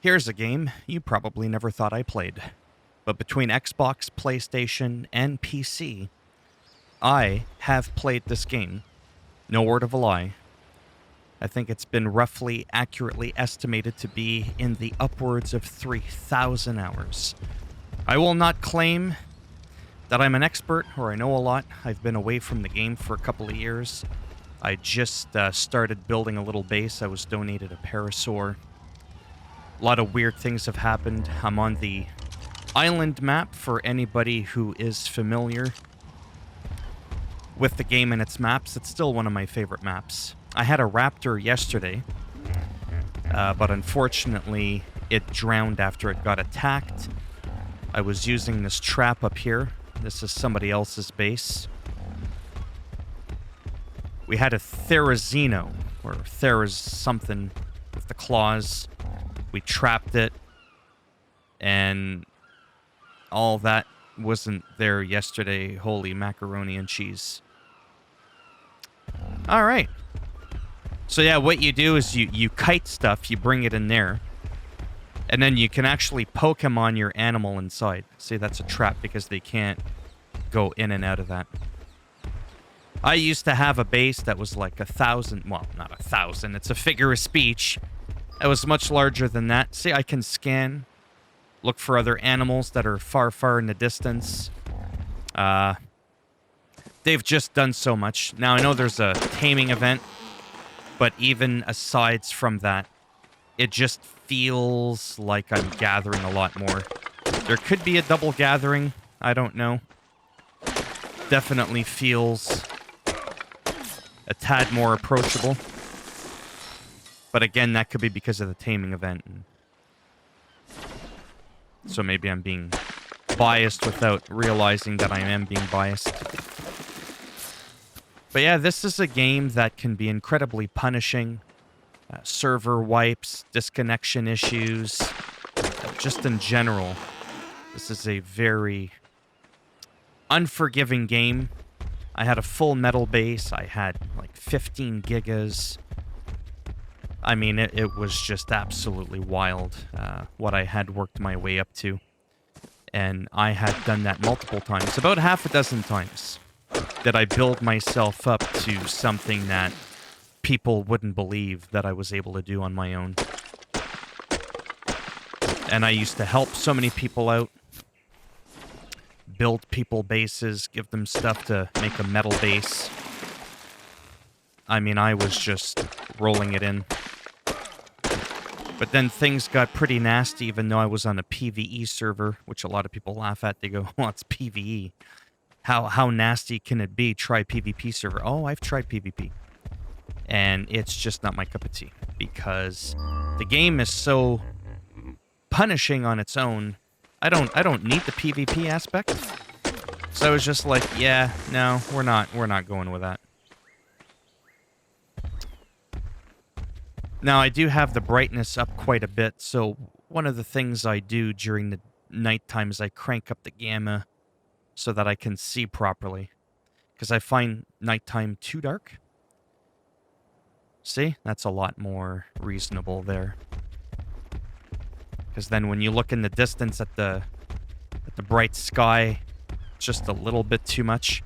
Here's a game you probably never thought I played. But between Xbox, PlayStation, and PC, I have played this game. No word of a lie. I think it's been roughly accurately estimated to be in the upwards of 3,000 hours. I will not claim that I'm an expert or I know a lot. I've been away from the game for a couple of years. I just started building a little base. I was donated a Parasaur. A lot of weird things have happened. I'm on the island map for anybody who is familiar with the game and its maps. It's still one of my favorite maps. I had a Raptor yesterday, but unfortunately it drowned after it got attacked. I was using this trap up here. This is somebody else's base. We had a Therizino, or Theriz something with the claws. We trapped it, and all that wasn't there yesterday. Holy macaroni and cheese. All right. So yeah, what you do is you kite stuff, you bring it in there, and then you can actually Pokemon your animal inside. See, that's a trap because they can't go in and out of that. I used to have a base that was like 1,000, well, not 1,000, it's a figure of speech. It was much larger than that. See, I can scan, look for other animals that are far, far in the distance. They've just done so much. Now, I know there's a taming event, but even aside from that, it just feels like I'm gathering a lot more. There could be a double gathering. I don't know. Definitely feels a tad more approachable. But again, that could be because of the taming event. So maybe I'm being biased without realizing that I am being biased. But yeah, this is a game that can be incredibly punishing. Server wipes, disconnection issues, just in general. This is a very unforgiving game. I had a full metal base. I had like 15 gigas. I mean, it was just absolutely wild what I had worked my way up to. And I had done that multiple times. About half a dozen times that I build myself up to something that people wouldn't believe that I was able to do on my own. And I used to help so many people out. Build people bases, give them stuff to make a metal base. I mean, I was just rolling it in. But then things got pretty nasty, even though I was on a PvE server, which a lot of people laugh at. They go, well, it's PvE. How nasty can it be? Try PvP server. Oh, I've tried PvP. And it's just not my cup of tea. Because the game is so punishing on its own. I don't need the PvP aspect. So I was just like, yeah, no, we're not going with that. Now, I do have the brightness up quite a bit, so one of the things I do during the nighttime is I crank up the gamma so that I can see properly. Because I find nighttime too dark. See? That's a lot more reasonable there. Because then when you look in the distance at the bright sky, it's just a little bit too much.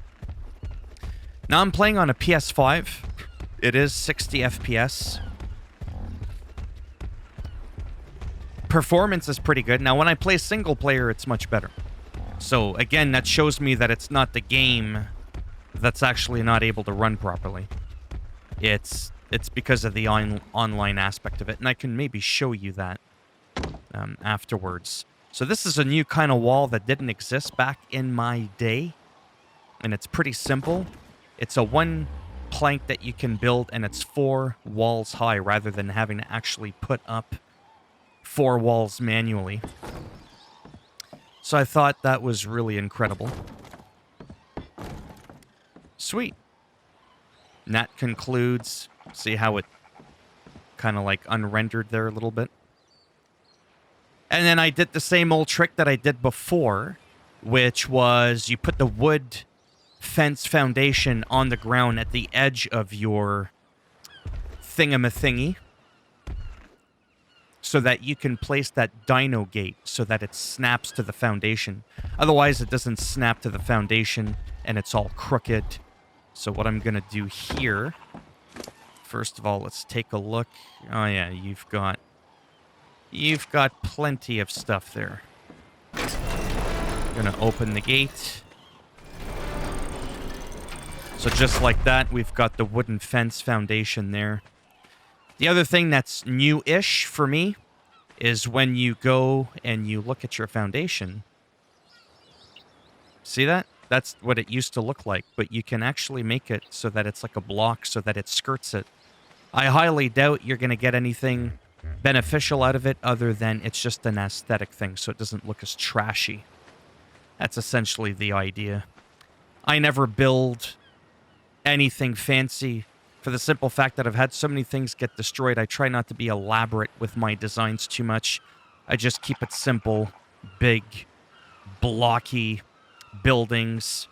Now I'm playing on a PS5. It is 60 FPS. Performance is pretty good. Now when I play single player, it's much better. So again, that shows me that it's not the game that's actually not able to run properly. It's because of the online aspect of it, and I can maybe show you that afterwards. So this is a new kind of wall that didn't exist back in my day, and it's pretty simple. It's a one plank that you can build, and it's 4 walls high rather than having to actually put up 4 walls manually. So I thought that was really incredible. Sweet. And that concludes. See how it kind of like unrendered there a little bit? And then I did the same old trick that I did before, which was you put the wood fence foundation on the ground at the edge of your thingamathingy. so that you can place that dino gate so that it snaps to the foundation. Otherwise, it doesn't snap to the foundation and it's all crooked. So what I'm going to do here, first of all, let's take a look. Oh yeah, you've got plenty of stuff there. Gonna open the gate. So just like that, we've got the wooden fence foundation there. The other thing that's new-ish for me is when you go and you look at your foundation. See that? That's what it used to look like, but you can actually make it so that it's like a block so that it skirts it. I highly doubt you're going to get anything beneficial out of it other than it's just an aesthetic thing so it doesn't look as trashy. That's essentially the idea. I never build anything fancy for the simple fact that I've had so many things get destroyed. I try not to be elaborate with my designs too much. I just keep it simple, big, blocky buildings,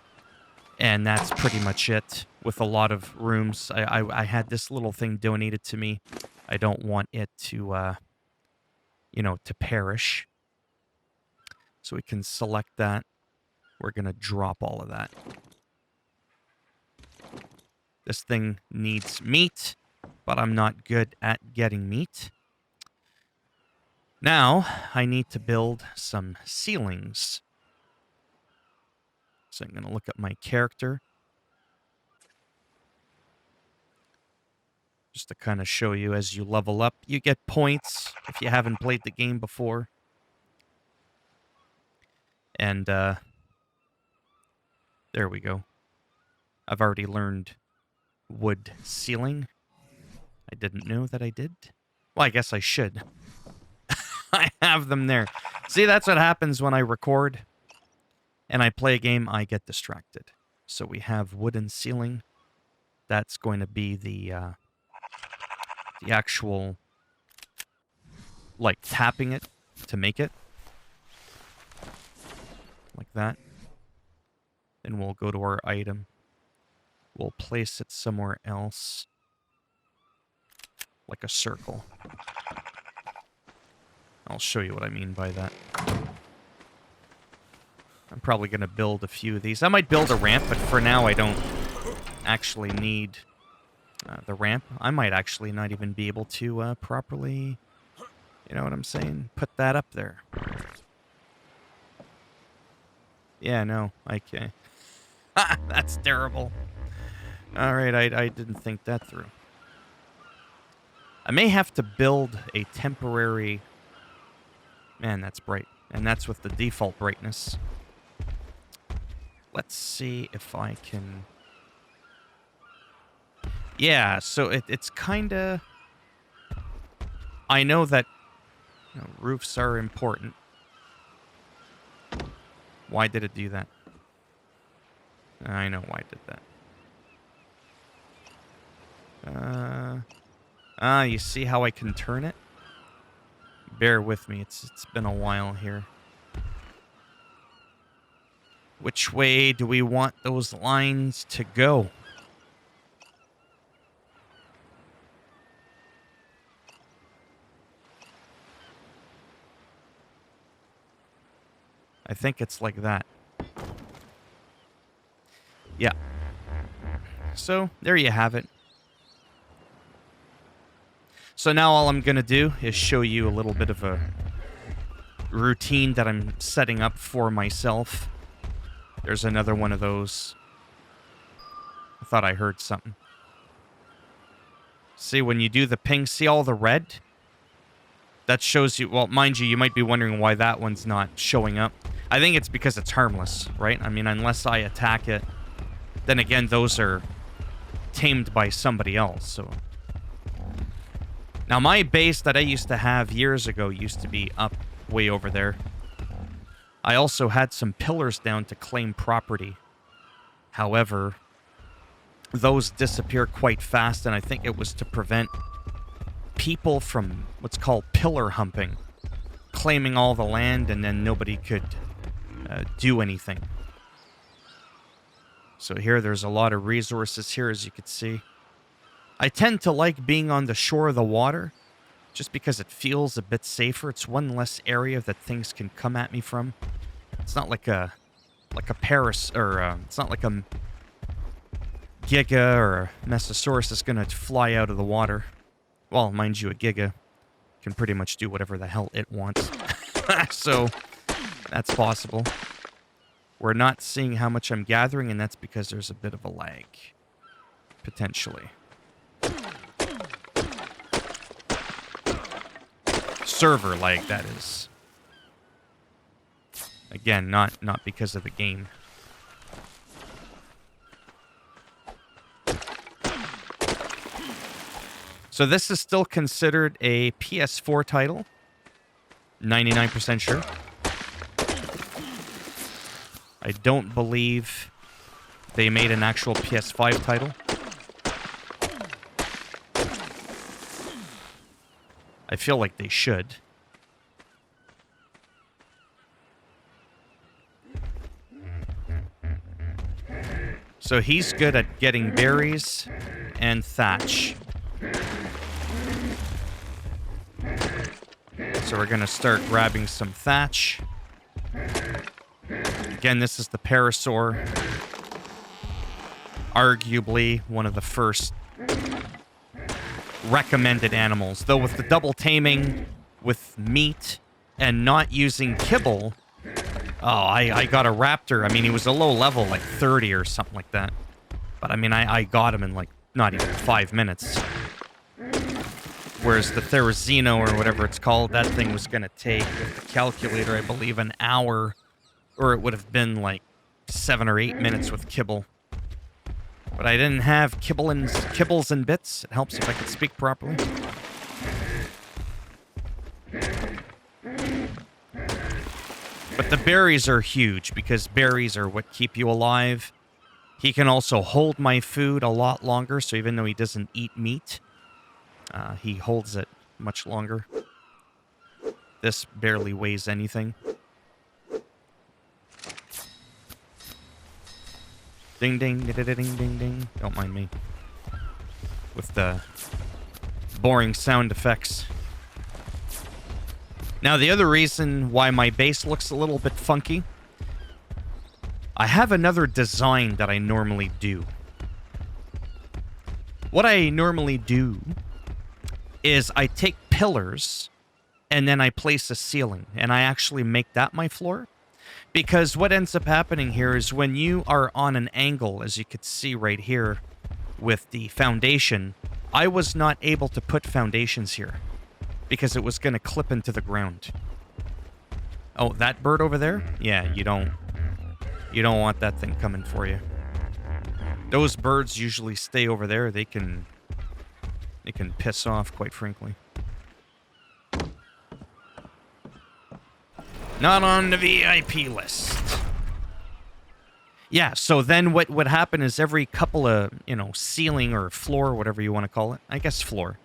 and that's pretty much it with a lot of rooms. I had this little thing donated to me. I don't want it to, to perish. So we can select that. We're going to drop all of that. This thing needs meat, but I'm not good at getting meat. Now, I need to build some ceilings. So I'm going to look at my character. Just to kind of show you as you level up. You get points if you haven't played the game before. And, there we go. I've already learned wood ceiling. I didn't know that I did. Well, I guess I should. I have them there. See, that's what happens when I record and I play a game. I get distracted. So we have wooden ceiling. That's going to be the actual, like, tapping it to make it. Like that. Then we'll go to our item. We'll place it somewhere else. Like a circle. I'll show you what I mean by that. I'm probably going to build a few of these. I might build a ramp, but for now I don't actually need the ramp. I might actually not even be able to properly, you know what I'm saying? Put that up there. Yeah, no, okay. That's terrible. Alright, I didn't think that through. I may have to build a temporary... Man, that's bright. And that's with the default brightness. Let's see if I can... Yeah, so it's kind of... I know that roofs are important. Why did it do that? I know why it did that. You see how I can turn it? Bear with me, it's been a while here. Which way do we want those lines to go? I think it's like that. Yeah. So, there you have it. So now all I'm going to do is show you a little bit of a routine that I'm setting up for myself. There's another one of those. I thought I heard something. See, when you do the ping, see all the red? That shows you... Well, mind you, you might be wondering why that one's not showing up. I think it's because it's harmless, right? I mean, unless I attack it, then again, those are tamed by somebody else, so... Now, my base that I used to have years ago used to be up way over there. I also had some pillars down to claim property. However, those disappear quite fast, and I think it was to prevent people from what's called pillar humping, claiming all the land, and then nobody could do anything. So here, there's a lot of resources here, as you can see. I tend to like being on the shore of the water just because it feels a bit safer. It's one less area that things can come at me from. It's not like a Paris, or it's not like a Giga or a Mastosaurus that's gonna fly out of the water. Well, mind you, a Giga can pretty much do whatever the hell it wants. So, that's possible. We're not seeing how much I'm gathering, and that's because there's a bit of a lag. Potentially. Server lag, that is. Again, not because of the game. So this is still considered a PS4 title. 99% sure. I don't believe they made an actual PS5 title. I feel like they should. So he's good at getting berries and thatch. So we're going to start grabbing some thatch. Again, this is the Parasaur. Arguably one of the first recommended animals. Though with the double taming with meat and not using kibble... Oh, I got a Raptor. I mean, he was a low level, like 30 or something like that. But I mean, I got him in like not even 5 minutes. Whereas the Therizino, or whatever it's called, that thing was going to take, with the calculator, I believe, an hour. Or it would have been like 7 or 8 minutes with kibble. But I didn't have kibbles and bits. It helps if I can speak properly. But the berries are huge, because berries are what keep you alive. He can also hold my food a lot longer, so even though he doesn't eat meat, he holds it much longer. This barely weighs anything. Ding, ding, ding, ding, ding, ding. Don't mind me. With the boring sound effects. Now, the other reason why my base looks a little bit funky, I have another design that I normally do. What I normally do is I take pillars and then I place a ceiling, and I actually make that my floor. Because what ends up happening here is when you are on an angle, as you could see right here with the foundation, I was not able to put foundations here because it was going to clip into the ground. Oh, that bird over there? Yeah, you don't want that thing coming for you. Those birds usually stay over there. They can piss off, quite frankly. Not on the VIP list. Yeah, so then what would happen is every couple of, ceiling or floor, whatever you want to call it, I guess floor,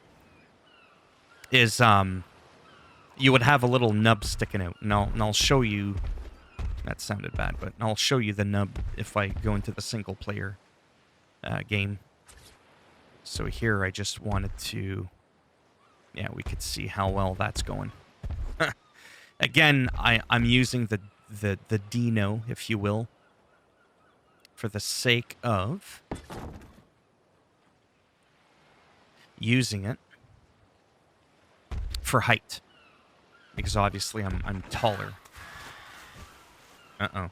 is, you would have a little nub sticking out. And I'll show you, that sounded bad, but I'll show you the nub if I go into the single player game. So here I just wanted to, yeah, we could see how well that's going. Again, I'm using the Dino, if you will, for the sake of using it for height, because obviously I'm taller. Uh-oh.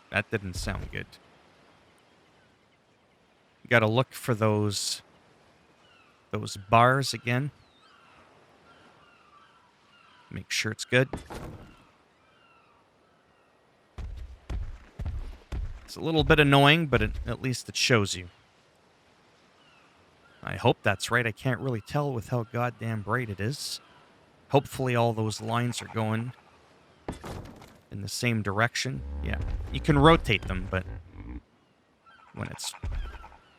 That didn't sound good. Got to look for those bars again. Make sure it's good. It's a little bit annoying, but at least it shows you. I hope that's right. I can't really tell with how goddamn bright it is. Hopefully all those lines are going in the same direction. Yeah, you can rotate them, but when it's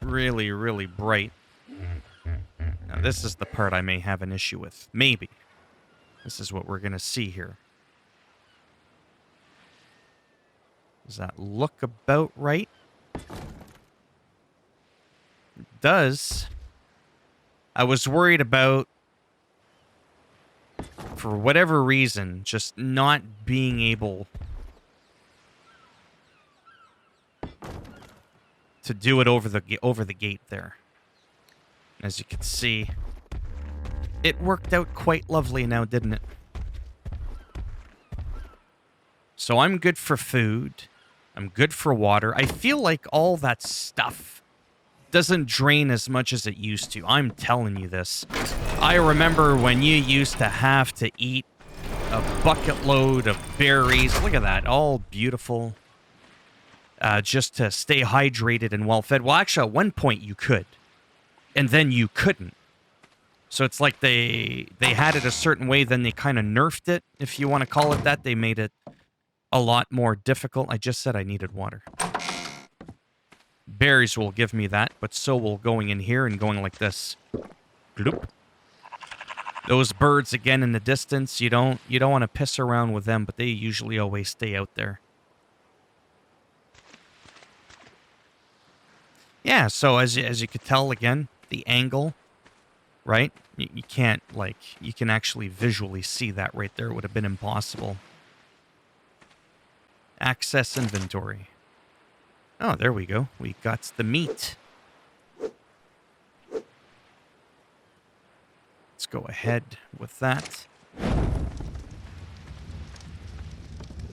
really, really bright. Now, this is the part I may have an issue with. Maybe. This is what we're going to see here. Does that look about right? It does. I was worried about, for whatever reason, just not being able to do it over the gate there. As you can see, it worked out quite lovely now, didn't it? So I'm good for food. I'm good for water. I feel like all that stuff doesn't drain as much as it used to. I'm telling you this. I remember when you used to have to eat a bucket load of berries. Look at that. All beautiful. Just to stay hydrated and well fed. Well, actually, at one point you could. And then you couldn't. So it's like they had it a certain way, then they kind of nerfed it, if you want to call it that. They made it a lot more difficult. I just said I needed water. Berries will give me that, but so will going in here and going like this. Bloop. Those birds again in the distance, you don't want to piss around with them, but they usually always stay out there. Yeah, so as you could tell again, the angle, right? You can't, like, you can actually visually see that right there. It would have been impossible. Access inventory. Oh, there we go. We got the meat. Let's go ahead with that.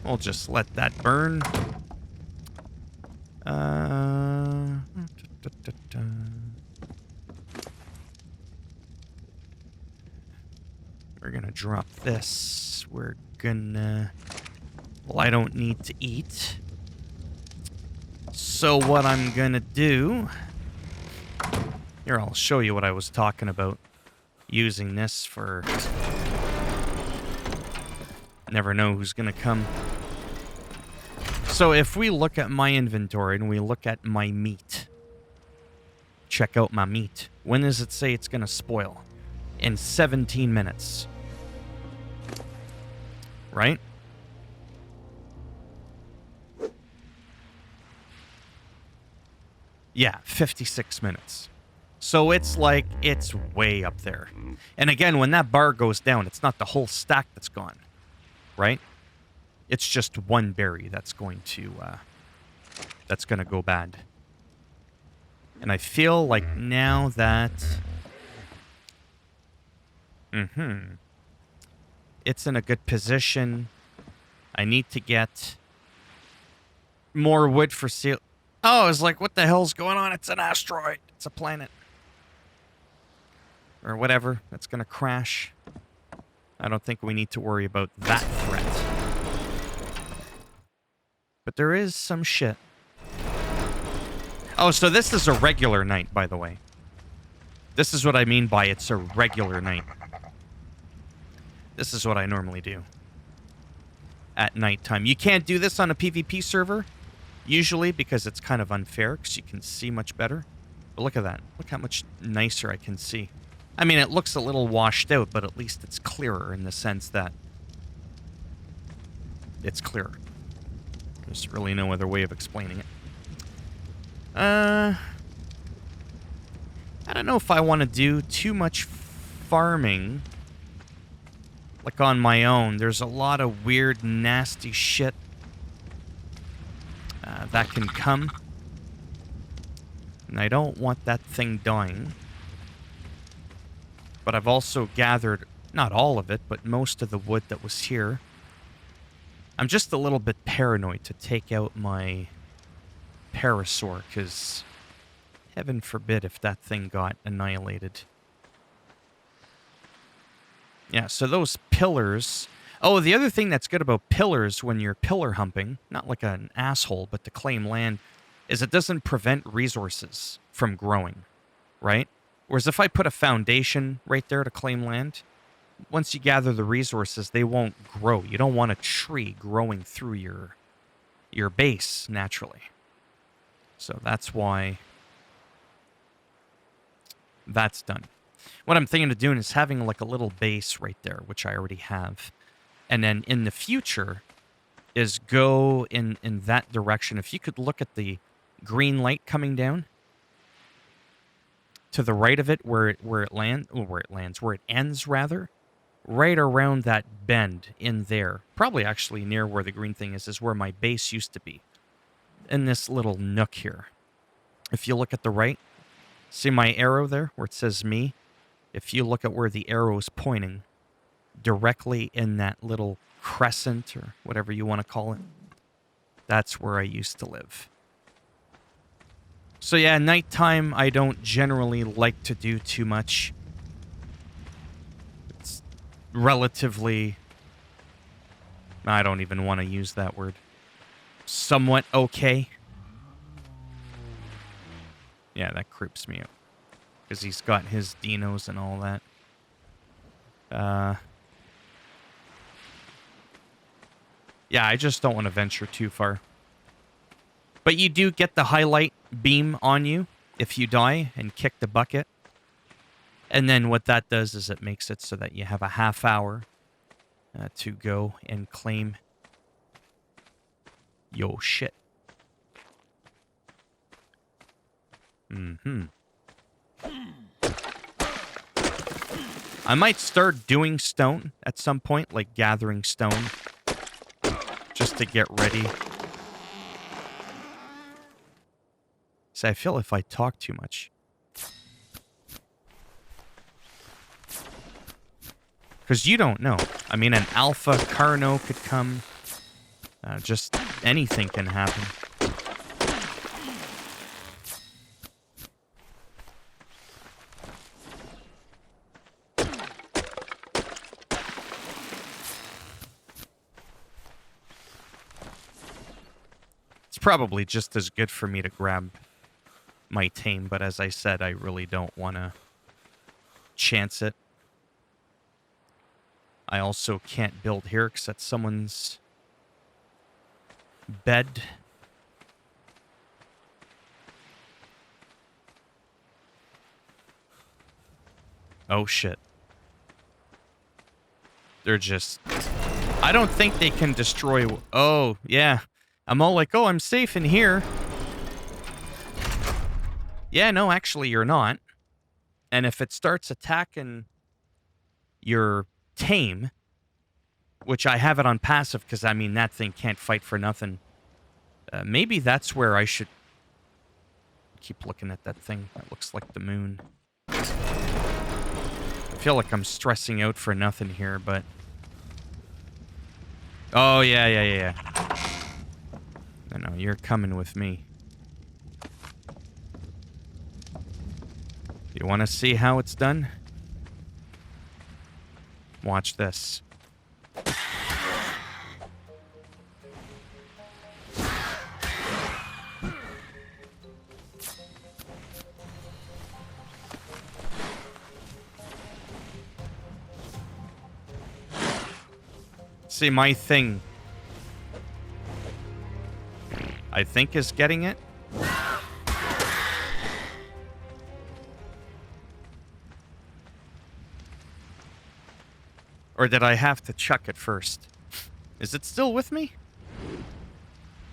We'll just let that burn. We're gonna drop this. We're gonna... Well, I don't need to eat. So what I'm gonna do... Here, I'll show you what I was talking about. Using this for... Never know who's gonna come. So if we look at my inventory and we look at my meat... Check out my meat. When does it say it's gonna spoil? In 17 minutes. Right? Yeah, 56 minutes. So it's like, it's way up there. And again, when that bar goes down, it's not the whole stack that's gone. Right? It's just one berry that's going to go bad. And I feel like now that... It's in a good position. I need to get more wood for seal. Oh, I was like, what the hell's going on? It's an asteroid. It's a planet. Or whatever. That's going to crash. I don't think we need to worry about that threat. But there is some shit. Oh, so this is a regular night, by the way. This is what I mean by it's a regular night. This is what I normally do. At nighttime. You can't do this on a PvP server, usually, because it's kind of unfair, because you can see much better. But look at that. Look how much nicer I can see. I mean, it looks a little washed out, but at least it's clearer in the sense that it's clearer. There's really no other way of explaining it. I don't know if I want to do too much farming, like on my own. There's a lot of weird, nasty shit that can come. And I don't want that thing dying. But I've also gathered, not all of it, but most of the wood that was here. I'm just a little bit paranoid to take out my Parasaur, because heaven forbid if that thing got annihilated. Yeah, so those pillars... Oh, the other thing that's good about pillars when you're pillar humping, not like an asshole, but to claim land, is it doesn't prevent resources from growing, right? Whereas if I put a foundation right there to claim land, once you gather the resources, they won't grow. You don't want a tree growing through your base naturally. So that's why that's done. What I'm thinking of doing is having like a little base right there, which I already have. And then in the future is go in that direction. If you could look at the green light coming down, to the right of it, where it ends rather, right around that bend in there, probably actually near where the green thing is where my base used to be, in this little nook here. If you look at the right, see my arrow there where it says me? If you look at where the arrow is pointing, directly in that little crescent or whatever you want to call it, that's where I used to live. So yeah, nighttime I don't generally like to do too much. It's relatively... I don't even want to use that word. Somewhat okay. Yeah, that creeps me out. Because he's got his dinos and all that. Yeah, I just don't want to venture too far. But you do get the highlight beam on you if you die and kick the bucket. And then what that does is it makes it so that you have a half hour to go and claim yo shit. Mm-hmm. I might start doing stone at some point, like gathering stone, just to get ready. See, I feel if I talk too much. Because you don't know. I mean, an alpha Carno could come. Just anything can happen. It's probably just as good for me to grab my tame, but as I said, I really don't want to chance it. I also can't build here because that's someone's bed. Oh, shit. They're just... I don't think they can destroy... Oh, yeah. I'm all like, oh, I'm safe in here. Yeah, no, actually, you're not. And if it starts attacking your tame, which I have it on passive because, I mean, that thing can't fight for nothing. Maybe that's where I should keep looking at that thing. That looks like the moon. I feel like I'm stressing out for nothing here, but... Oh, yeah. No, you're coming with me. You want to see how it's done? Watch this. See, my thing, I think, is getting it. Or did I have to chuck it first? Is it still with me?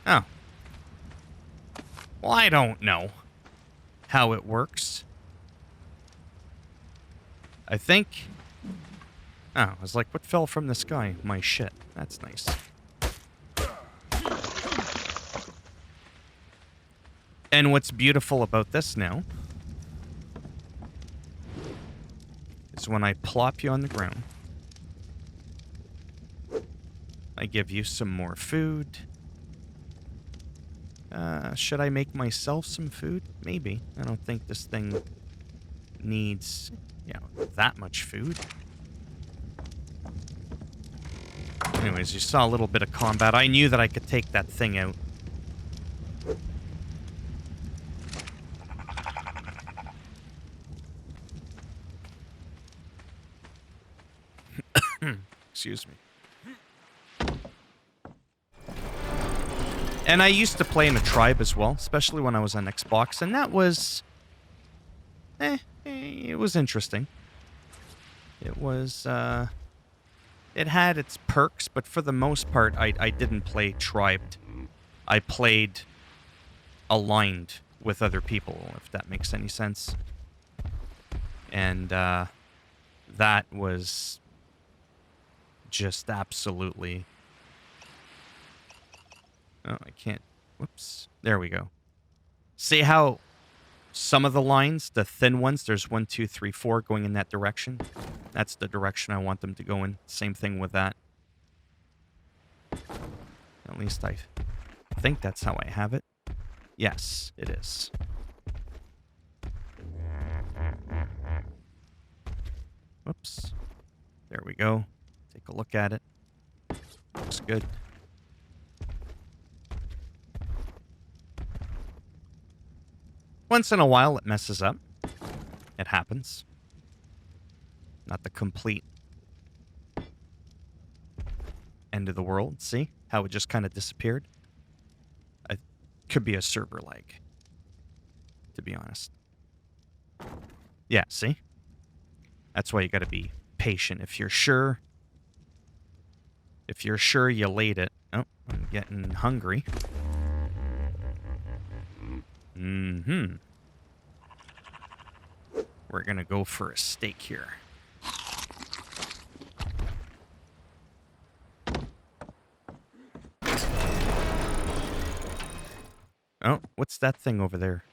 Oh. Well, I don't know how it works. I think... Oh, I was like, what fell from the sky? My shit. That's nice. And what's beautiful about this now is when I plop you on the ground, I give you some more food. Should I make myself some food? Maybe. I don't think this thing needs, that much food. Anyways, you saw a little bit of combat. I knew that I could take that thing out. Excuse me. And I used to play in a tribe as well, especially when I was on Xbox, and that was... it was interesting. It was, it had its perks, but for the most part, I didn't play tribed. I played aligned with other people, if that makes any sense. And that was just absolutely... Oh, I can't... Whoops. There we go. See how some of the lines, the thin ones, there's 1, 2, 3, 4 going in that direction? That's the direction I want them to go in. Same thing with that. At least I think that's how I have it. Yes, it is. Whoops. There we go. Take a look at it. Looks good. Once in a while, it messes up. It happens. Not the complete end of the world. See how it just kind of disappeared? It could be a server lag, to be honest. Yeah, see? That's why you got to be patient. If you're sure you laid it. Oh, I'm getting hungry. Mm-hmm. We're going to go for a steak here. Oh, what's that thing over there?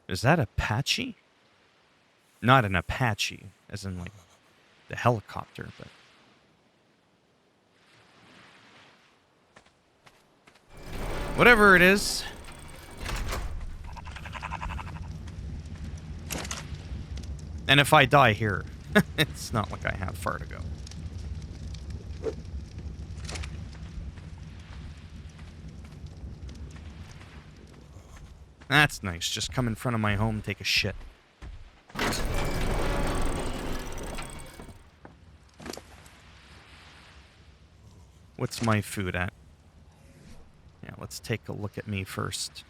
Is that Apache? Not an Apache, as in, like, the helicopter, but... Whatever it is. And if I die here, it's not like I have far to go. That's nice. Just come in front of my home and take a shit. What's my food at? Yeah, let's take a look at me first.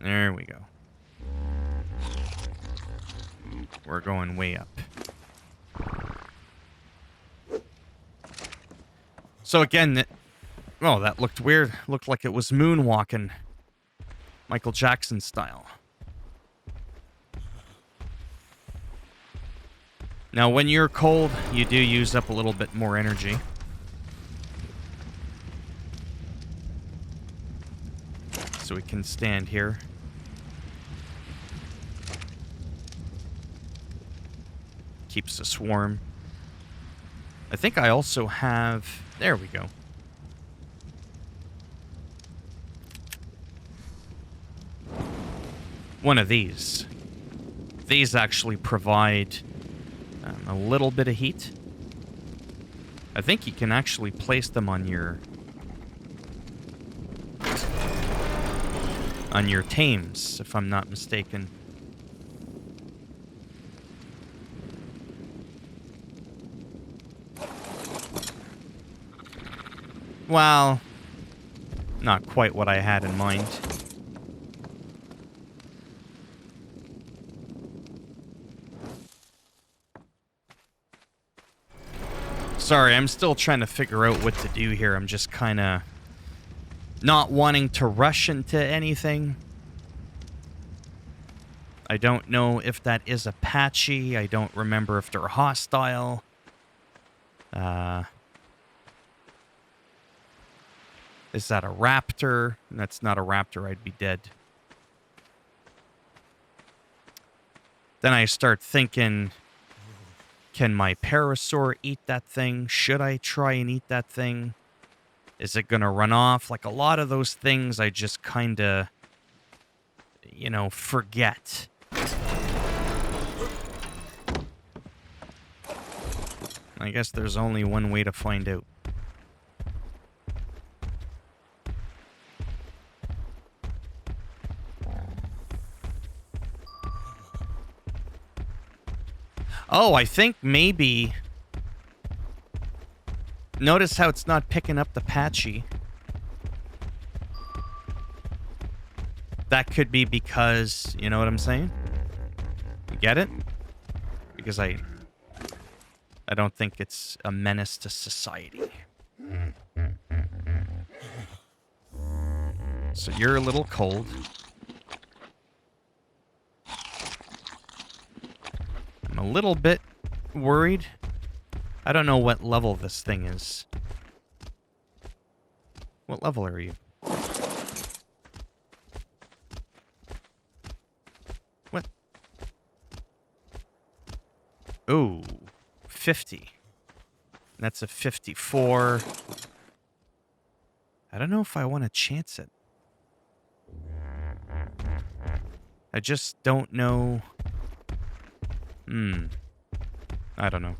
There we go. We're going way up. So again, oh, that looked weird. Looked like it was moonwalking. Michael Jackson style. Now, when you're cold, you do use up a little bit more energy. So we can stand here. Keeps us warm. I think I also have... There we go. One of these. These actually provide a little bit of heat. I think you can actually place them on your tames, if I'm not mistaken. Well, not quite what I had in mind. Sorry, I'm still trying to figure out what to do here. I'm just kind of not wanting to rush into anything. I don't know if that is Apache. I don't remember if they're hostile. Is that a raptor? That's not a raptor. I'd be dead. Then I start thinking, can my Parasaur eat that thing? Should I try and eat that thing? Is it going to run off? Like, a lot of those things I just kind of, you know, forget. I guess there's only one way to find out. Oh, I think maybe... Notice how it's not picking up the Apache. That could be because... You know what I'm saying? You get it? Because I don't think it's a menace to society. So you're a little cold. I'm a little bit worried. I don't know what level this thing is. What level are you? What? Ooh, 50. That's a 54. I don't know if I want to chance it. I just don't know. I don't know.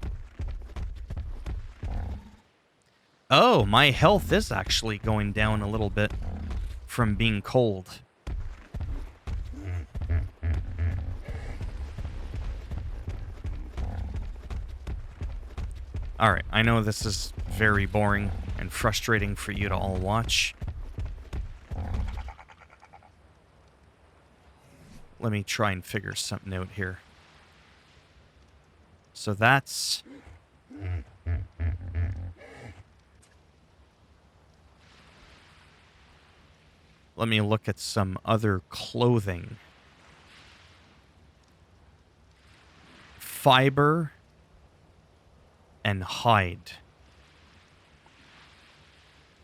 Oh, my health is actually going down a little bit from being cold. Alright, I know this is very boring and frustrating for you to all watch. Let me try and figure something out here. So that's... Let me look at some other clothing. Fiber and hide.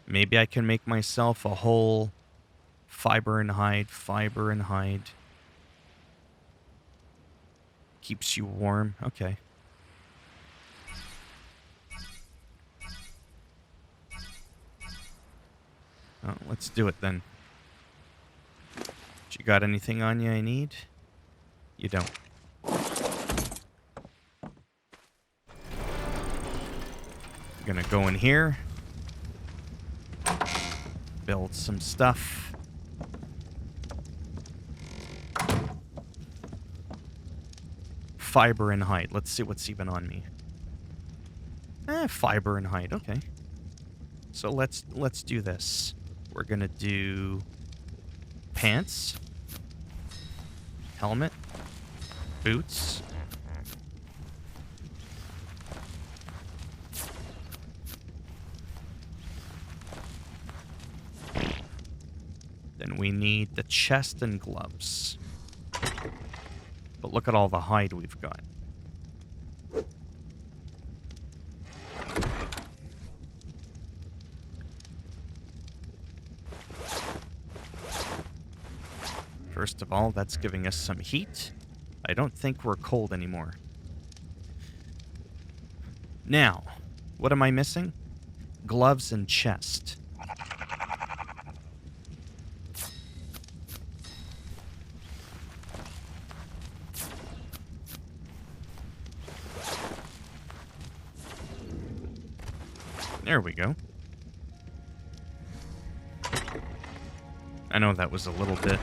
Maybe I can make myself a whole fiber and hide, fiber and hide. Keeps you warm. Okay. Oh, let's do it then. You got anything on you I need? You don't. I'm gonna go in here. Build some stuff. Fiber and hide. Let's see what's even on me. Fiber and hide. Okay. So let's do this. We're gonna do pants, helmet, boots, then we need the chest and gloves. But look at all the hide we've got. First of all, that's giving us some heat. I don't think we're cold anymore. Now, what am I missing? Gloves and chest. There we go. I know that was a little bit,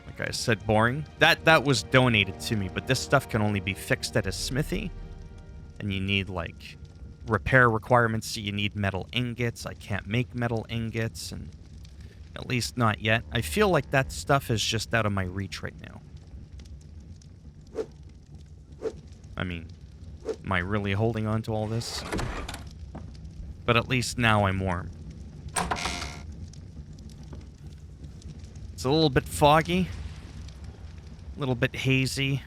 like I said, boring. That was donated to me, but this stuff can only be fixed at a smithy. And you need, like, repair requirements, so you need metal ingots. I can't make metal ingots, and at least not yet. I feel like that stuff is just out of my reach right now. I mean, am I really holding on to all this? But at least now I'm warm. It's a little bit foggy. A little bit hazy.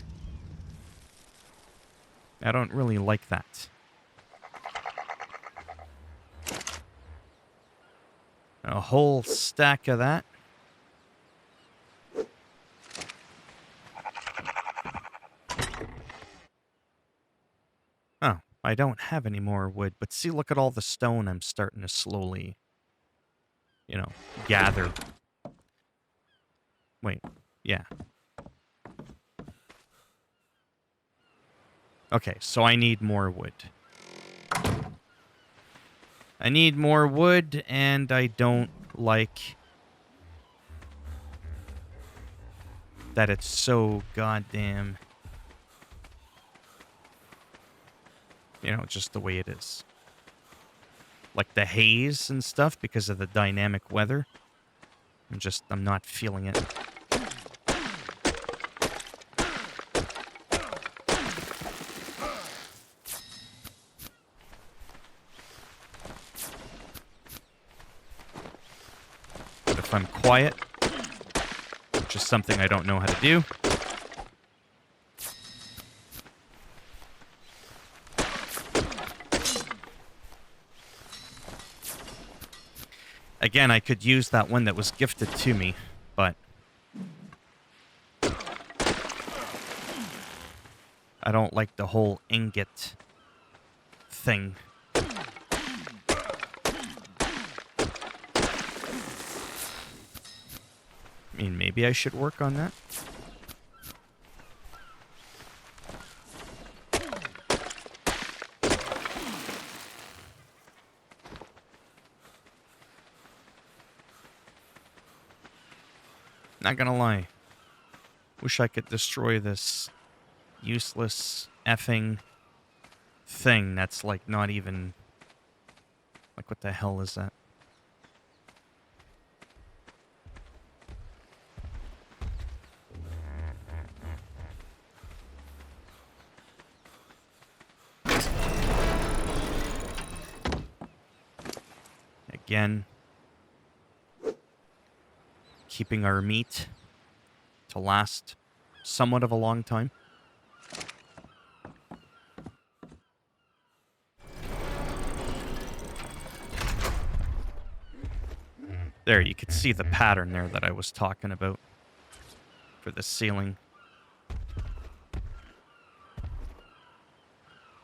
I don't really like that. A whole stack of that. Oh, I don't have any more wood, but see, look at all the stone I'm starting to slowly, gather. Wait, yeah. Okay, so I need more wood. I need more wood, and I don't like that it's so goddamn, just the way it is. Like the haze and stuff because of the dynamic weather. I'm not feeling it. if I'm quiet, which is something I don't know how to do. Again, I could use that one that was gifted to me, but I don't like the whole ingot thing. I mean, maybe I should work on that. Not gonna lie. Wish I could destroy this useless effing thing that's like not even... Like, what the hell is that? Again, keeping our meat to last somewhat of a long time. There, you could see the pattern there that I was talking about for the ceiling.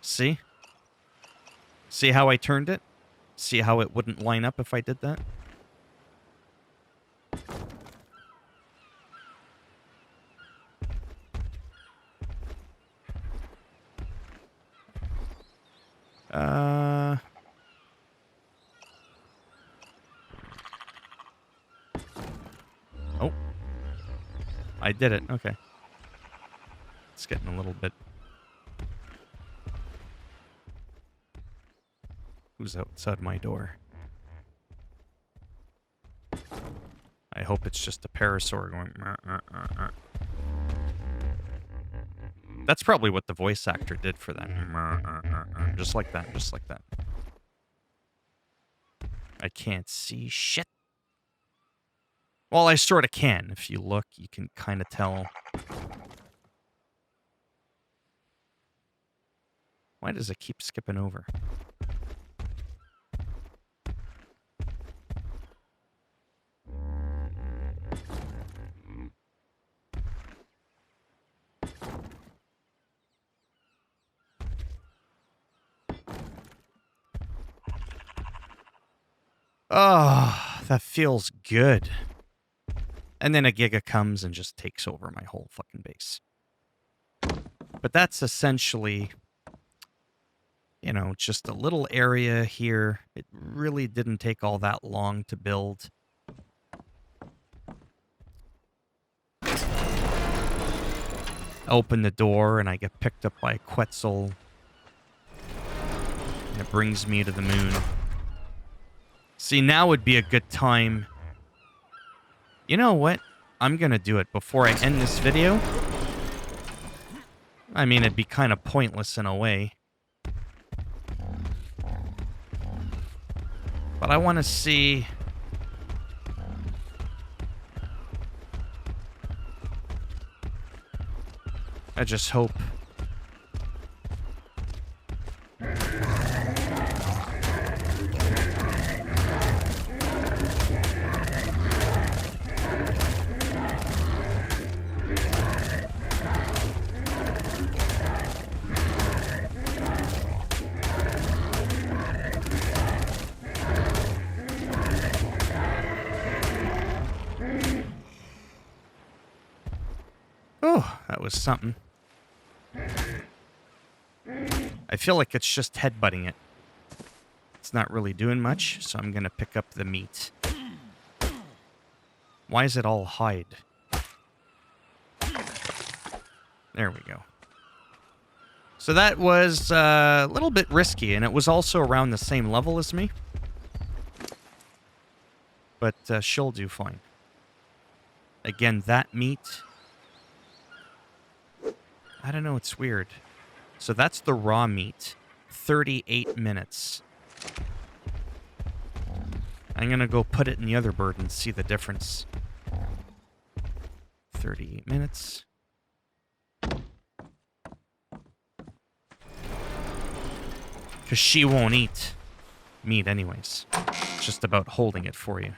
See? See how I turned it? See how it wouldn't line up if I did that? Oh. I did it. Okay. It's getting a little bit... Who's outside my door? I hope it's just a Parasaur going... That's probably what the voice actor did for that. Just like that, just like that. I can't see shit. Well, I sort of can. If you look, you can kind of tell. Why does it keep skipping over? Oh, that feels good. And then a Giga comes and just takes over my whole fucking base. But that's essentially, you know, just a little area here. It really didn't take all that long to build. Open the door and I get picked up by a Quetzal. And it brings me to the moon. See, now would be a good time. You know what? I'm gonna do it before I end this video. I mean, it'd be kind of pointless in a way. But I want to see... I just hope... Oh, that was something. I feel like it's just headbutting it. It's not really doing much, so I'm going to pick up the meat. Why is it all hide? There we go. So that was a little bit risky, and it was also around the same level as me. But she'll do fine. Again, that meat... I don't know, it's weird. So that's the raw meat. 38 minutes. I'm gonna go put it in the other bird and see the difference. 38 minutes. Because she won't eat meat anyways. It's just about holding it for you.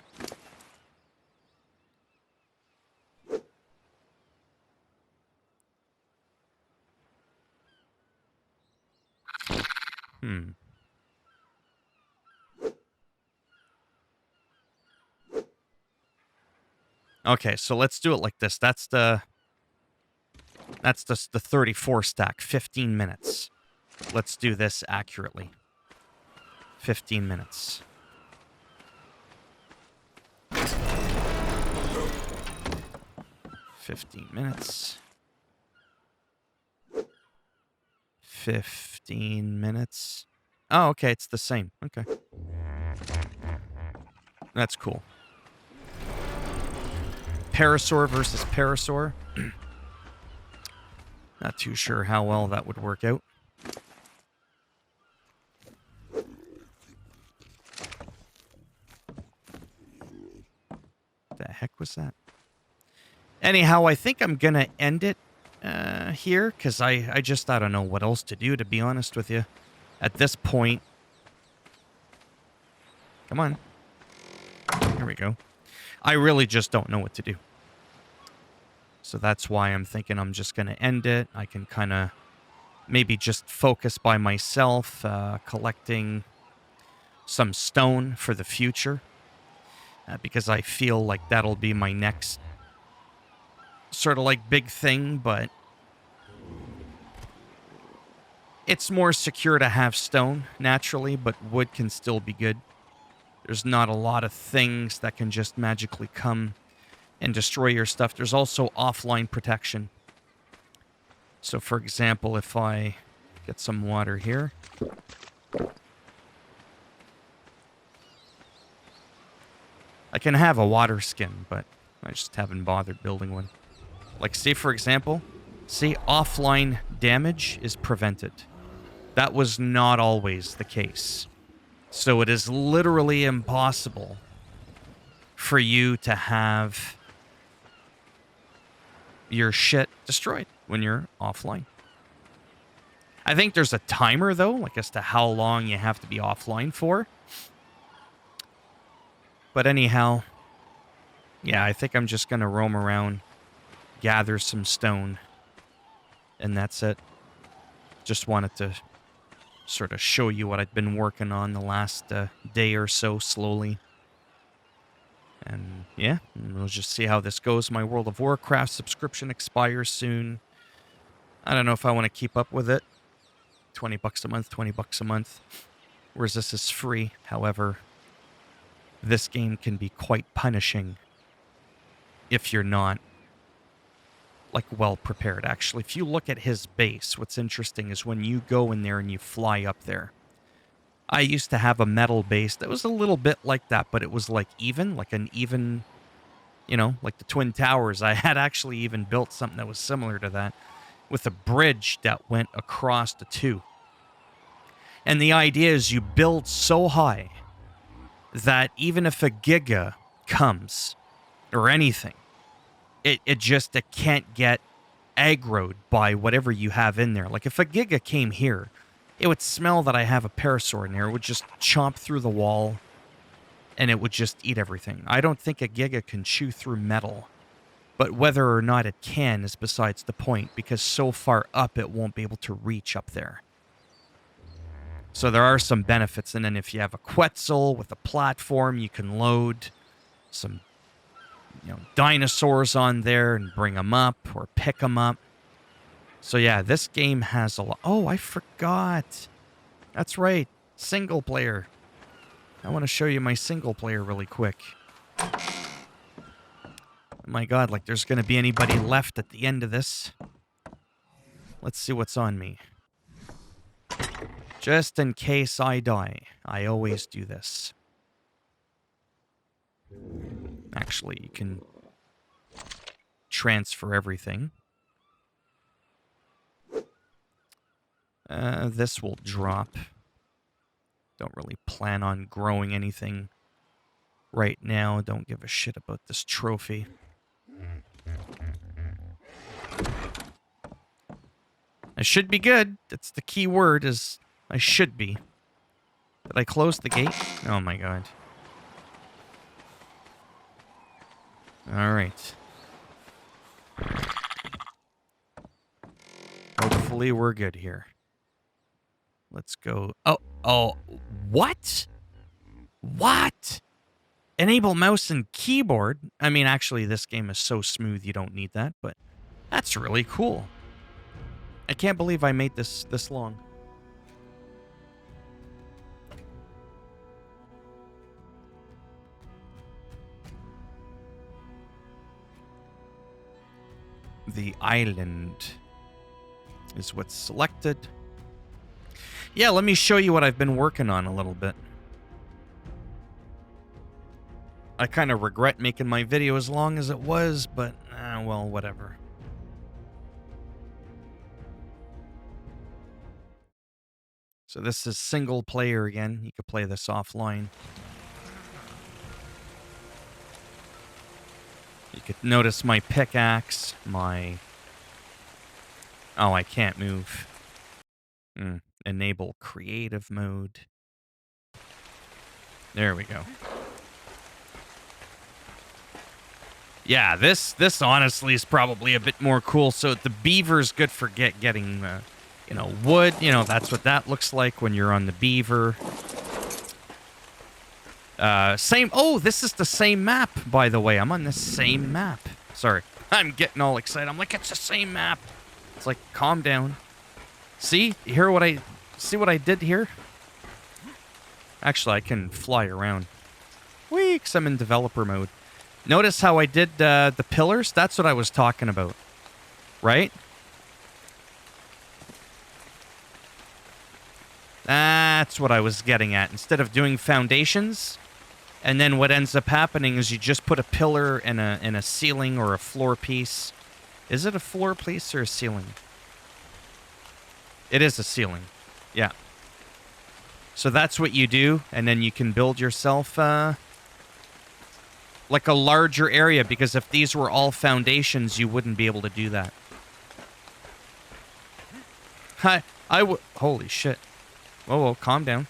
Okay, so let's do it like this. That's the 34 stack, 15 minutes. Let's do this accurately. 15 minutes. 15 minutes. 15 minutes. Oh, okay, it's the same. Okay. That's cool. Parasaur versus Parasaur. Not too sure how well that would work out. The heck was that? Anyhow, I think I'm gonna end it here, because I don't know what else to do, to be honest with you. At this point... Come on. Here we go. I really just don't know what to do. So that's why I'm thinking I'm just going to end it. I can kind of maybe just focus by myself, collecting some stone for the future. Because I feel like that'll be my next sort of like big thing, but it's more secure to have stone, naturally, but wood can still be good. There's not a lot of things that can just magically come and destroy your stuff. There's also offline protection. So, for example, if I get some water here. I can have a water skin, but I just haven't bothered building one. Like, say, for example, see, offline damage is prevented. That was not always the case. So it is literally impossible for you to have your shit destroyed when you're offline. I think there's a timer, though, like as to how long you have to be offline for. But anyhow, yeah, I think I'm just going to roam around, gather some stone, and that's it. Just wanted to sort of show you what I've been working on the last day or so, slowly. And yeah, we'll just see how this goes. My World of Warcraft subscription expires soon. I don't know if I want to keep up with it. $20 a month, $20 a month. Whereas this is free. However, this game can be quite punishing if you're not like well prepared. Actually, if you look at his base, what's interesting is when you go in there and you fly up there. I used to have a metal base that was a little bit like that, but it was like even, like an even, you know, like the Twin Towers. I had actually even built something that was similar to that with a bridge that went across the two. And the idea is you build so high that even if a Giga comes or anything, it can't get aggroed by whatever you have in there. Like if a Giga came here, it would smell that I have a Parasaur in there. It would just chomp through the wall, and it would just eat everything. I don't think a Giga can chew through metal, but whether or not it can is besides the point, because so far up it won't be able to reach up there. So there are some benefits, and then if you have a Quetzal with a platform, you can load some, you know, dinosaurs on there and bring them up or pick them up. So yeah, this game has a lot. Oh, I forgot. That's right. Single player. I want to show you my single player really quick. Oh my god, like there's going to be anybody left at the end of this. Let's see what's on me. Just in case I die. I always do this. Actually, you can transfer everything. This will drop. Don't really plan on growing anything right now. Don't give a shit about this trophy. I should be good. That's the key word, is I should be. Did I close the gate? Oh my god. Alright. Hopefully we're good here. Let's go. Oh, what? What? Enable mouse and keyboard? I mean, actually, this game is so smooth you don't need that, but that's really cool. I can't believe I made this long. The island is what's selected. Yeah, let me show you what I've been working on a little bit. I kind of regret making my video as long as it was, but, well, whatever. So this is single player again. You could play this offline. You could notice my pickaxe, my... Oh, I can't move. Enable creative mode. There we go. Yeah, this honestly is probably a bit more cool. So the beaver's good for getting, wood. You know, that's what that looks like when you're on the beaver. Same. Oh, this is the same map, by the way. I'm on the same map. Sorry, I'm getting all excited. I'm like, it's the same map. It's like, calm down. See, see what I did here? Actually, I can fly around. Whee, 'cause I'm in developer mode. Notice how I did the pillars? That's what I was talking about. Right? That's what I was getting at. Instead of doing foundations, and then what ends up happening is you just put a pillar in a ceiling or a floor piece. Is it a floor piece or a ceiling? It is a ceiling. Yeah. So that's what you do, and then you can build yourself... like a larger area, because if these were all foundations, you wouldn't be able to do that. Holy shit. Whoa, calm down.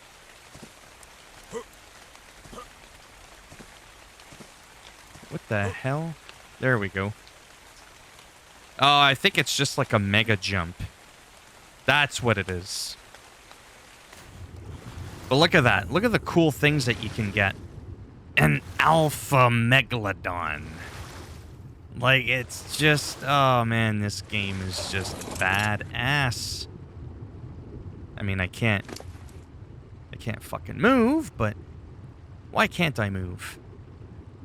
What the hell? There we go. Oh, I think it's just like a mega jump. That's what it is. But look at that. Look at the cool things that you can get. An alpha megalodon. Like, it's just... Oh, man, this game is just badass. I mean, I can't fucking move, but... Why can't I move?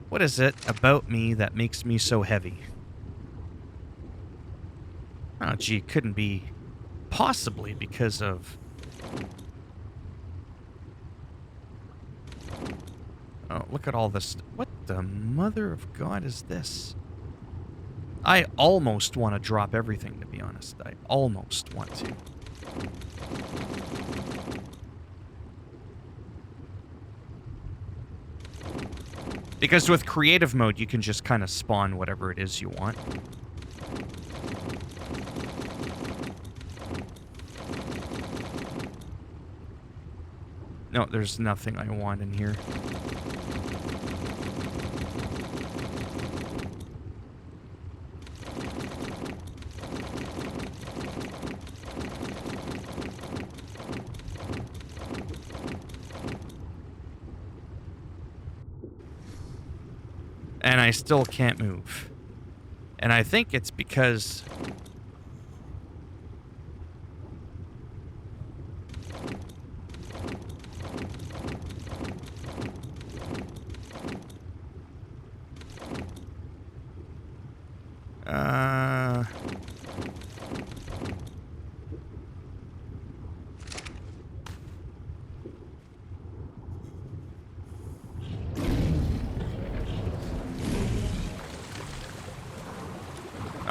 What is it about me that makes me so heavy? Oh, gee, it couldn't be possibly because of... Oh, look at all this. What the mother of God is this? I almost want to drop everything, to be honest. I almost want to. Because with creative mode, you can just kind of spawn whatever it is you want. No, there's nothing I want in here. And I still can't move. And I think it's because...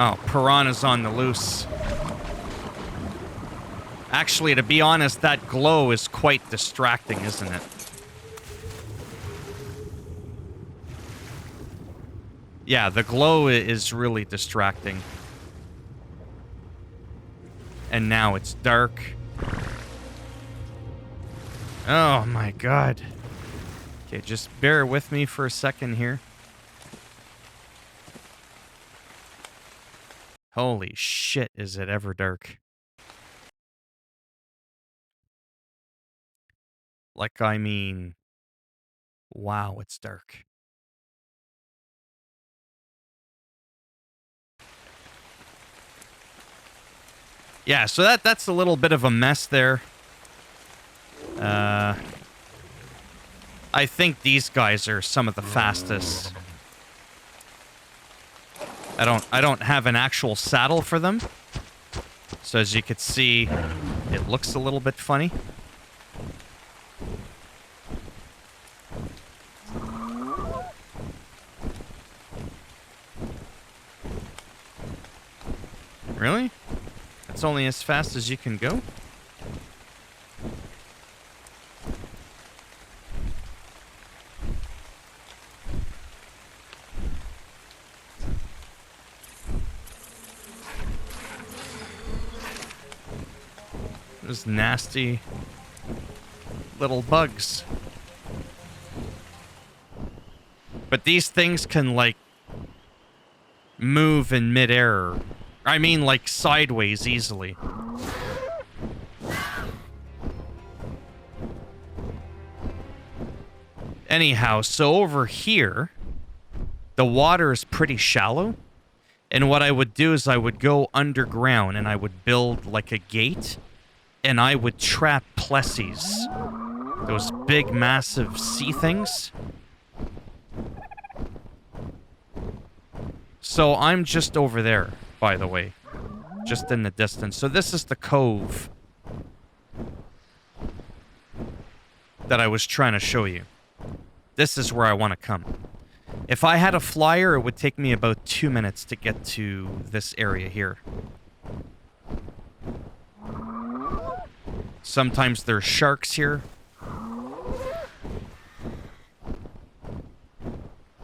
Oh, piranha's on the loose. Actually, to be honest, that glow is quite distracting, isn't it? Yeah, the glow is really distracting. And now it's dark. Oh my god. Okay, just bear with me for a second here. Holy shit, is it ever dark. Like, I mean... Wow, it's dark. Yeah, so that's a little bit of a mess there. I think these guys are some of the fastest. I don't have an actual saddle for them. So as you can see, it looks a little bit funny. Really? That's only as fast as you can go? Those nasty little bugs. But these things can, like, move in midair. I mean, like, sideways easily. Anyhow, so over here, the water is pretty shallow. And what I would do is I would go underground and I would build, like, a gate. And I would trap plessies. Those big, massive sea things. So I'm just over there, by the way. Just in the distance. So this is the cove that I was trying to show you. This is where I want to come. If I had a flyer, it would take me about 2 minutes to get to this area here. Sometimes there's sharks here.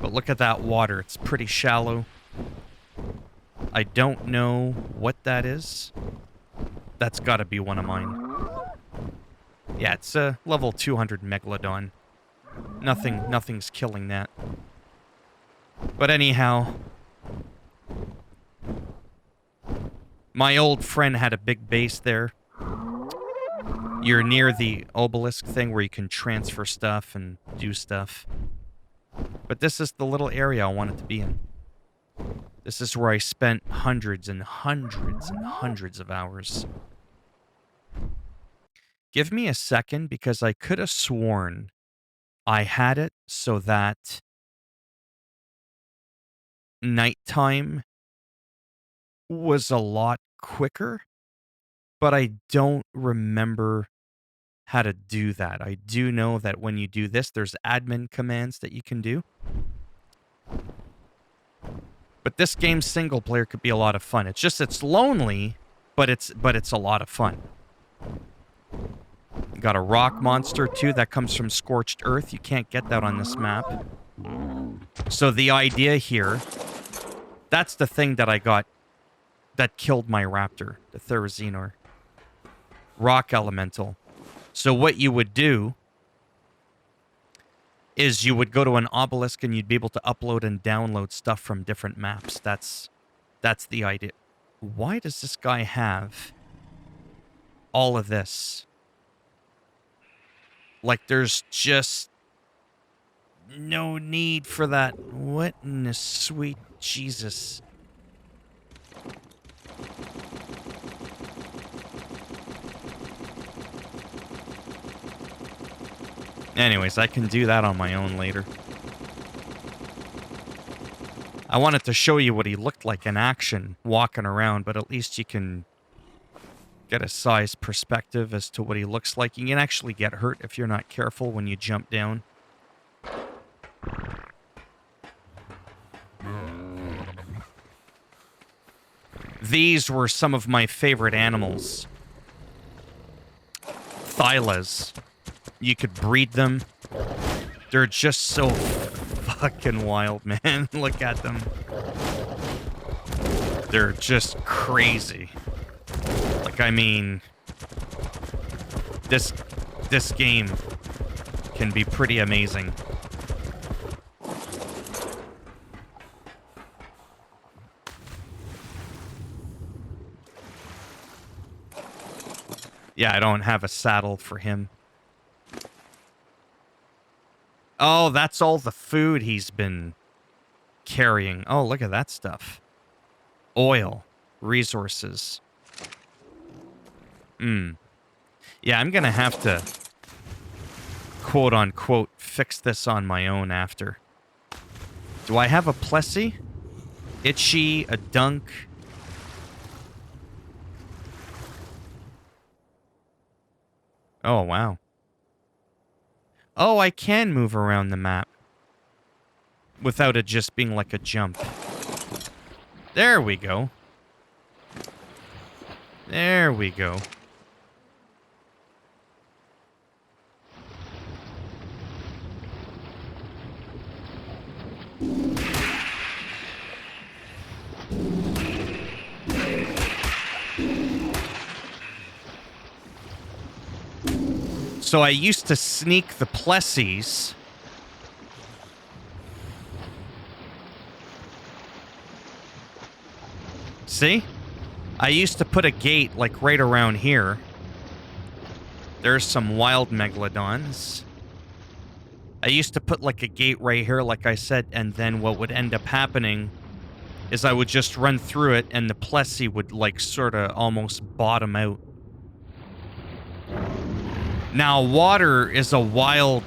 But look at that water. It's pretty shallow. I don't know what that is. That's got to be one of mine. Yeah, it's a level 200 Megalodon. Nothing's killing that. But anyhow, my old friend had a big base there. You're near the obelisk thing where you can transfer stuff and do stuff. But this is the little area I wanted to be in. This is where I spent hundreds and hundreds and hundreds of hours. Give me a second, because I could have sworn I had it so that nighttime was a lot quicker, but I don't remember how to do that. I do know that when you do this, there's admin commands that you can do. But this game single player could be a lot of fun. It's just it's lonely, but it's a lot of fun. Got a rock monster too that comes from Scorched Earth. You can't get that on this map. So the idea here, that's the thing that I got that killed my raptor, the Therizino. Rock elemental. So what you would do is you would go to an obelisk and you'd be able to upload and download stuff from different maps. That's the idea. Why does this guy have all of this? Like, there's just no need for that. What in the sweet Jesus? Anyways, I can do that on my own later. I wanted to show you what he looked like in action, walking around, but at least you can get a size perspective as to what he looks like. You can actually get hurt if you're not careful when you jump down. These were some of my favorite animals. Thylas. You could breed them. They're just so fucking wild, man. Look at them. They're just crazy. Like, I mean, this game can be pretty amazing. Yeah, I don't have a saddle for him. Oh, that's all the food he's been carrying. Oh, look at that stuff. Oil. Resources. Yeah, I'm gonna have to, quote-unquote, fix this on my own after. Do I have a Plessy? Itchy, a Dunk? Oh, wow. Oh, I can move around the map. Without it just being like a jump. There we go. There we go. So I used to sneak the Plessies. See? I used to put a gate, like, right around here. There's some wild megalodons. I used to put, like, a gate right here, like I said, and then what would end up happening is I would just run through it, and the Plessy would, like, sort of almost bottom out. Now, water is a wild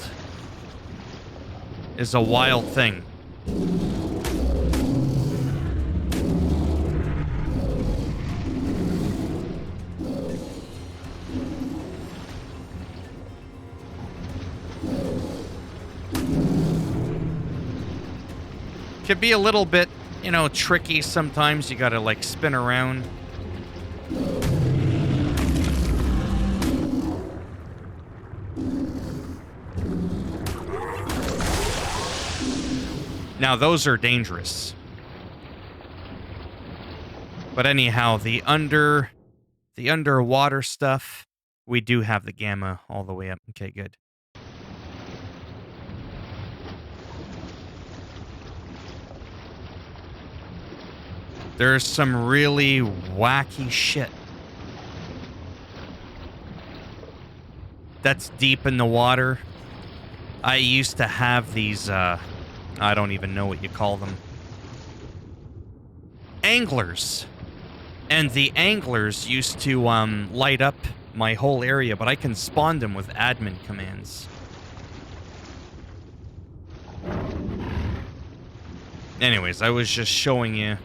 thing. Could be a little bit, you know, tricky sometimes. You gotta, like, spin around. Now, those are dangerous. But anyhow, the underwater stuff, we do have the gamma all the way up. Okay, good. There's some really wacky shit that's deep in the water. I used to have these, I don't even know what you call them. Anglers. And the anglers used to light up my whole area, but I can spawn them with admin commands. Anyways, I was just showing you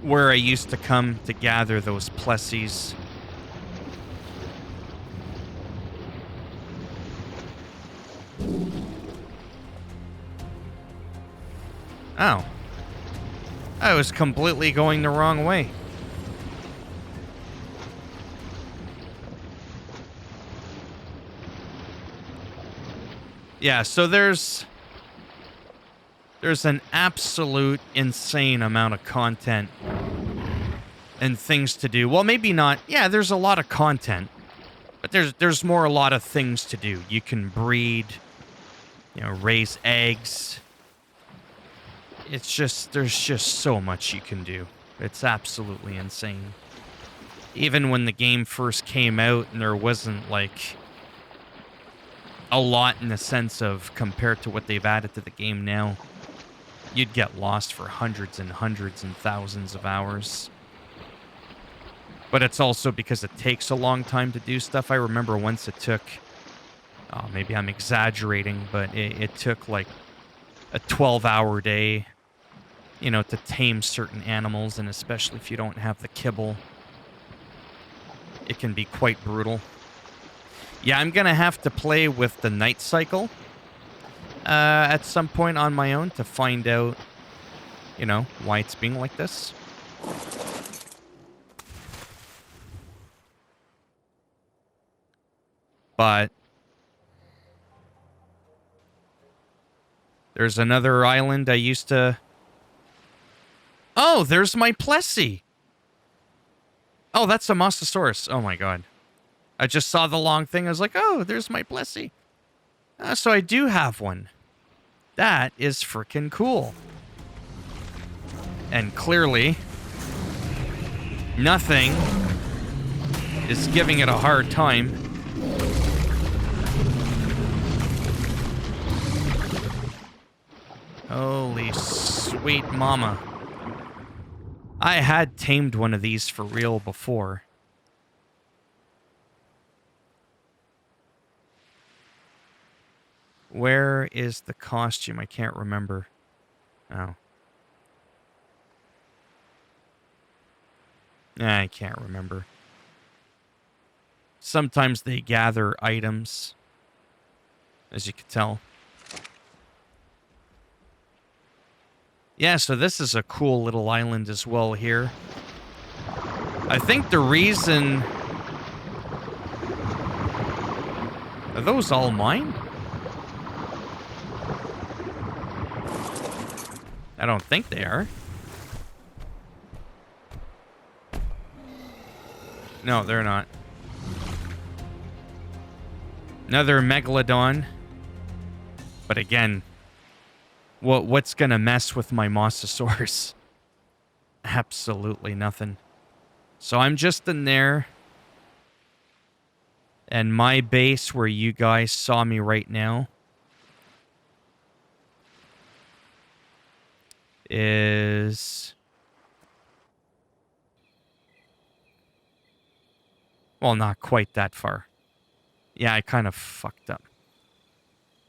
where I used to come to gather those Plessies. Oh. I was completely going the wrong way. Yeah, so there's an absolute insane amount of content and things to do. Well, maybe not. Yeah, there's a lot of content, but there's more a lot of things to do. You can breed, you know, raise eggs. It's just, there's just so much you can do. It's absolutely insane. Even when the game first came out and there wasn't, like, a lot in the sense of compared to what they've added to the game now, you'd get lost for hundreds and hundreds and thousands of hours. But it's also because it takes a long time to do stuff. I remember once it took, oh, maybe I'm exaggerating, but it took like a 12-hour day, you know, to tame certain animals, and especially if you don't have the kibble, it can be quite brutal. Yeah, I'm gonna have to play with the night cycle at some point on my own to find out, you know, why it's being like this. But There's another island I used to... Oh, there's my Plessy. Oh, that's a Mastosaurus. Oh my god. I just saw the long thing. I was like, oh, there's my Plessy. So I do have one. That is freaking cool. And clearly, nothing is giving it a hard time. Holy sweet mama. I had tamed one of these for real before. Where is the costume? I can't remember. Oh. I can't remember. Sometimes they gather items, as you can tell. Yeah, so this is a cool little island as well here. I think the reason... Are those all mine? I don't think they are. No, they're not. Another Megalodon. But again, what's gonna mess with my Mastosaurus? Absolutely nothing. So I'm just in there. And my base where you guys saw me right now is... Well, not quite that far. Yeah, I kind of fucked up.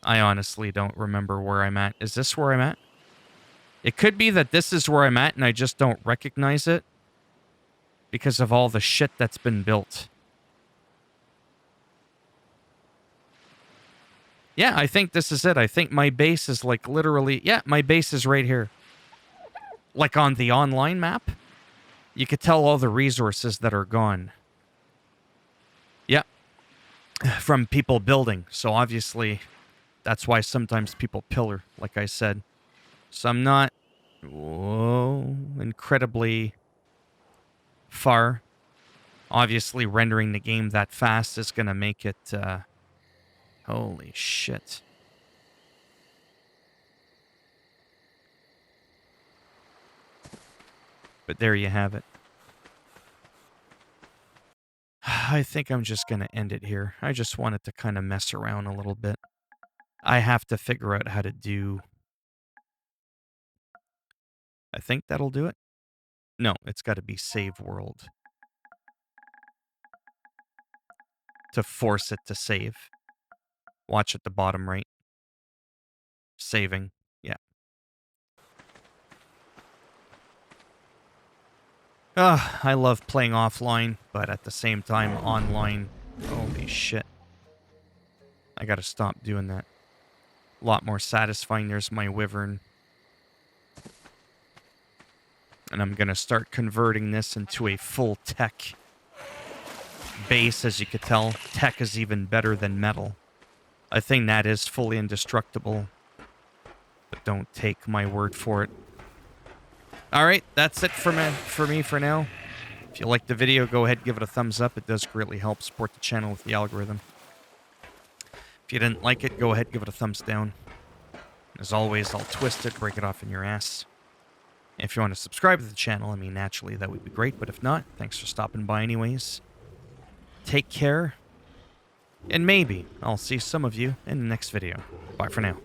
I honestly don't remember where I'm at. Is this where I'm at? It could be that this is where I'm at and I just don't recognize it because of all the shit that's been built. Yeah, I think this is it. I think my base is like literally... Yeah, my base is right here. Like on the online map, you could tell all the resources that are gone. Yeah. From people building. So obviously, that's why sometimes people pillar, like I said. So I'm not... Whoa, incredibly far. Obviously, rendering the game that fast is going to make it... Holy shit. But there you have it. I think I'm just going to end it here. I just wanted to kind of mess around a little bit. I have to figure out how to do... I think that'll do it. No, it's got to be save world. To force it to save. Watch at the bottom right. Saving. Yeah. I love playing offline, but at the same time, online... Holy shit. I gotta stop doing that. A lot more satisfying. There's my wyvern. And I'm gonna start converting this into a full tech base, as you could tell. Tech is even better than metal. I think that is fully indestructible. But don't take my word for it. Alright, that's it for me for now. If you liked the video, go ahead and give it a thumbs up. It does greatly help support the channel with the algorithm. If you didn't like it, go ahead and give it a thumbs down. As always, I'll twist it, break it off in your ass. If you want to subscribe to the channel, I mean, naturally, that would be great. But if not, thanks for stopping by anyways. Take care. And maybe I'll see some of you in the next video. Bye for now.